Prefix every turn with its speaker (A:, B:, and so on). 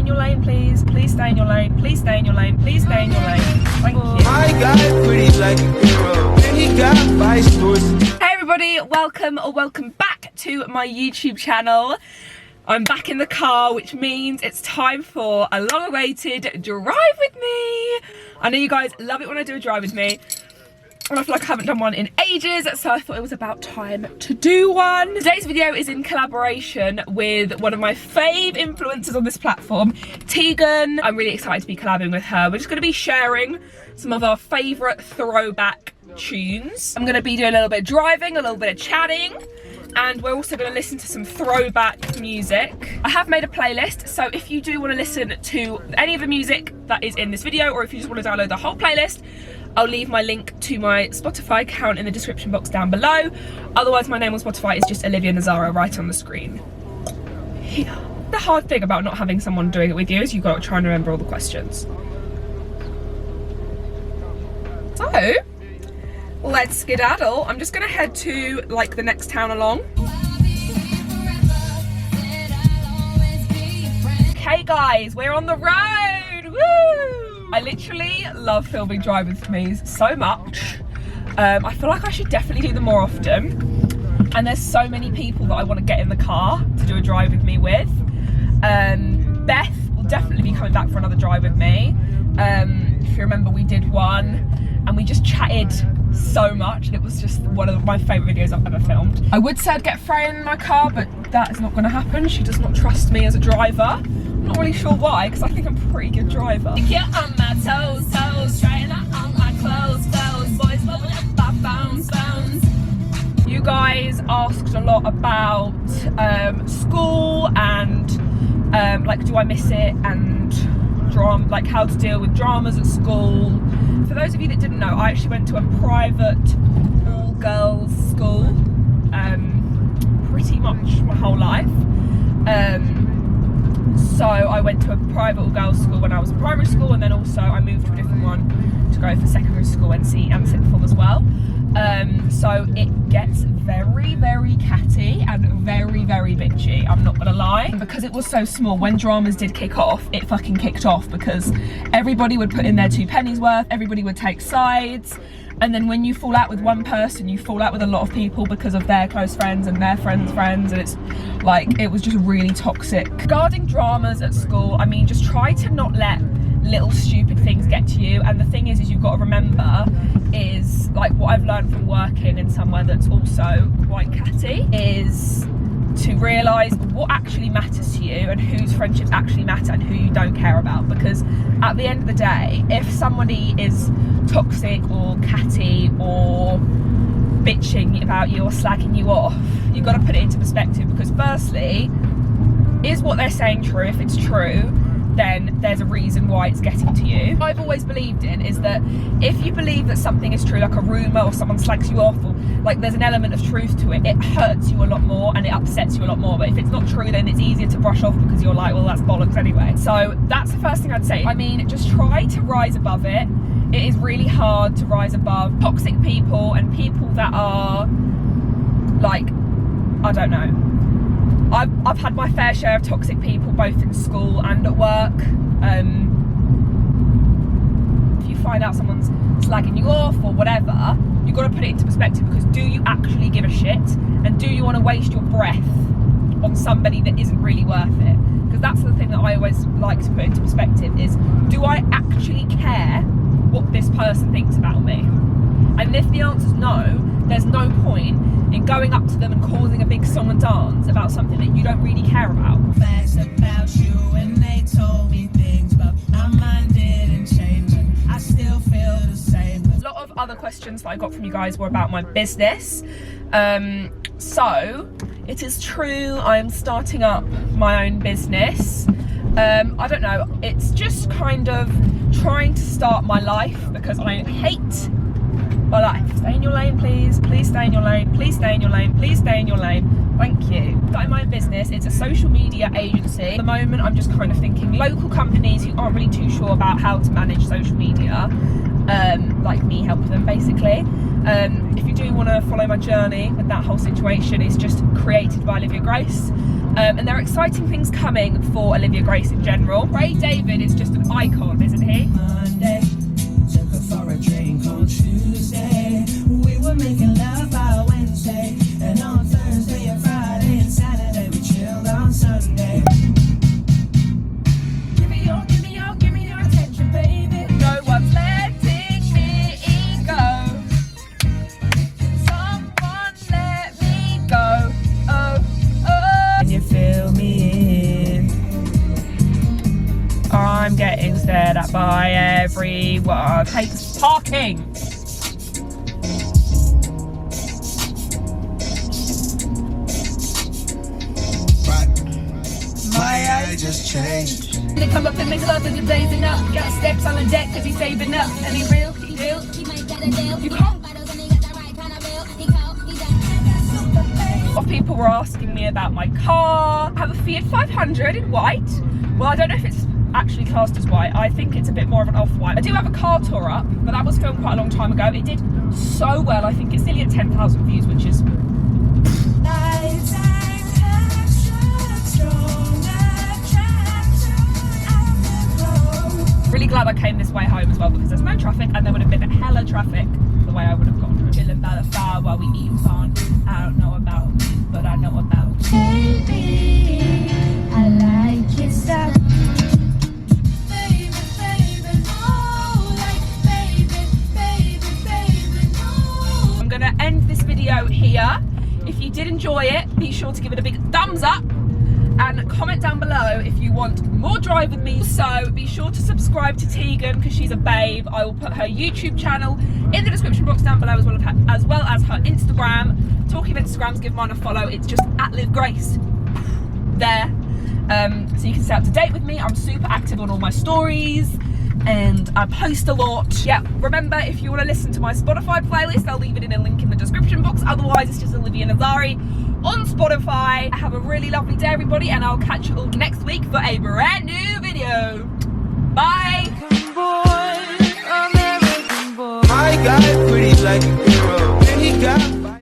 A: in your lane, please. Please stay in your lane. Please stay in your lane. Please stay in your lane. Thank you.
B: My guy pretty like a girl, and he got vice lords.
A: Hey everybody, welcome back to my YouTube channel. I'm back in the car, which means it's time for a long-awaited drive with me. I know you guys love it when I do a drive with me, and I feel like I haven't done one in ages, so I thought it was about time to do one. Today's video is in collaboration with one of my fave influencers on this platform, Tegan. I'm really excited to be collabing with her. We're just going to be sharing some of our favourite throwback tunes. I'm going to be doing a little bit of driving, a little bit of chatting, and we're also going to listen to some throwback music. I have made a playlist, so if you do want to listen to any of the music that is in this video, or if you just want to download the whole playlist, I'll leave my link to my Spotify account in the description box down below. Otherwise, my name on Spotify is just Olivia Nazari right on the screen. Yeah. The hard thing about not having someone doing it with you is you've got to try and remember all the questions. So, let's skedaddle. I'm just gonna head to like the next town along. Okay guys, we're on the road, woo! I literally love filming drive with me so much. I feel like I should definitely do them more often. And there's so many people that I want to get in the car to do a drive with me with. Beth will definitely be coming back for another drive with me. If you remember, we did one and we just chatted so much, and it was just one of my favourite videos I've ever filmed. I would say I'd get Freya in my car, but that is not going to happen. She does not trust me as a driver. I'm not really sure why, because I think I'm a pretty good driver. Get on my toes, trying on my clothes, boys blowing up my phones. You guys asked a lot about school and like, do I miss it, and drama, like how to deal with dramas at school. For those of you that didn't know, I actually went to a private all-girls school pretty much my whole life. So I went to a private all-girls school when I was in primary school, and then also I moved to a different one to go for secondary school and sixth form as well. So it gets very, very catty and very, very bitchy, I'm not gonna lie. And because it was so small, when dramas did kick off, it fucking kicked off, because everybody would put in their 2 pennies worth, everybody would take sides, and then when you fall out with one person, you fall out with a lot of people because of their close friends and their friends' friends, and it's like, it was just really toxic. Regarding dramas at school, I mean, just try to not let little stupid things get to you. And the thing is you've got to remember is, like, what I've learned from working in somewhere that's also quite catty is to realise what actually matters to you and whose friendships actually matter and who you don't care about. Because at the end of the day, if somebody is toxic or catty or bitching about you or slagging you off, you've got to put it into perspective, because firstly, is what they're saying true? If it's true, then there's a reason why it's getting to you. What I've always believed in is that if you believe that something is true, like a rumour or someone slags you off, or like there's an element of truth to it, it hurts you a lot more and it upsets you a lot more. But if it's not true, then it's easier to brush off because you're like, well, that's bollocks anyway. So that's the first thing I'd say. I mean, just try to rise above it. It is really hard to rise above toxic people and people that are like, I don't know. I've had my fair share of toxic people both in school and at work. If you find out someone's slagging you off or whatever, you've got to put it into perspective, because do you actually give a shit? And do you want to waste your breath on somebody that isn't really worth it? Because that's the thing that I always like to put into perspective is, do I actually care what this person thinks about me? And if the answer's no, there's no point in going up to them and causing a big song and dance about something that you don't really care about.
C: Facts about you, and they told me things, but my mind didn't change, and I still feel the same.
A: A lot of other questions that I got from you guys were about my business. So it is true, I'm starting up my own business. I don't know, it's just kind of trying to start my life, because I hate my life. Stay in your lane, please. Please stay in your lane. Please stay in your lane. Please stay in your lane. Thank you. Starting my own business. It's a social media agency. At the moment, I'm just kind of thinking local companies who aren't really too sure about how to manage social media, like me help them basically. If you do want to follow my journey with that whole situation, it's just created by Olivia Grace. And there are exciting things coming for Olivia Grace in general. Ray David is just an icon, isn't he?
C: Monday, took her for a drink on Tuesday. We were making love by Wednesday, and on Thursday and Friday and Saturday we chilled on Sunday. Give me your attention, baby.
A: No one's letting me go. Someone let me go. Oh, oh.
C: Can you fill me in?
A: I'm getting stared at by everyone. Takes parking.
B: My eye just changed.
A: They come up and make love and the blazing up. Got steps on the deck cause he's saving up. And he real, he real. You can't. A lot of people were asking me about my car. I have a Fiat 500 in white. Well, I don't know if it's actually classed as white. I think it's a bit more of an off-white. I do have a car tour up, but that was filmed quite a long time ago. It did so well. I think it's nearly at 10,000 views, which is... Really glad I came this way home as well because there's no traffic and there would have been hella traffic the way I would have gone. Chilling by the fire while we eat fun. I don't know about you, but I know about you.
D: Baby, I like your stuff.
A: I'm gonna end this video here. If you did enjoy it, be sure to give it a big thumbs up and comment down below if you want more drive with me. So be sure to subscribe to Tegan because she's a babe. I will put her YouTube channel in the description box down below as well as her Instagram. Talking of Instagrams, give mine a follow. It's just at LIVVGRACEE there. So you can stay up to date with me. I'm super active on all my stories and I post a lot. Yeah, remember if you want to listen to my Spotify playlist, I'll leave it in a link in the description box. Otherwise it's just Olivia Nazari on Spotify. Have a really lovely day everybody and I'll catch you all next week for a brand new video. Bye.
B: My guy pretty like a girl.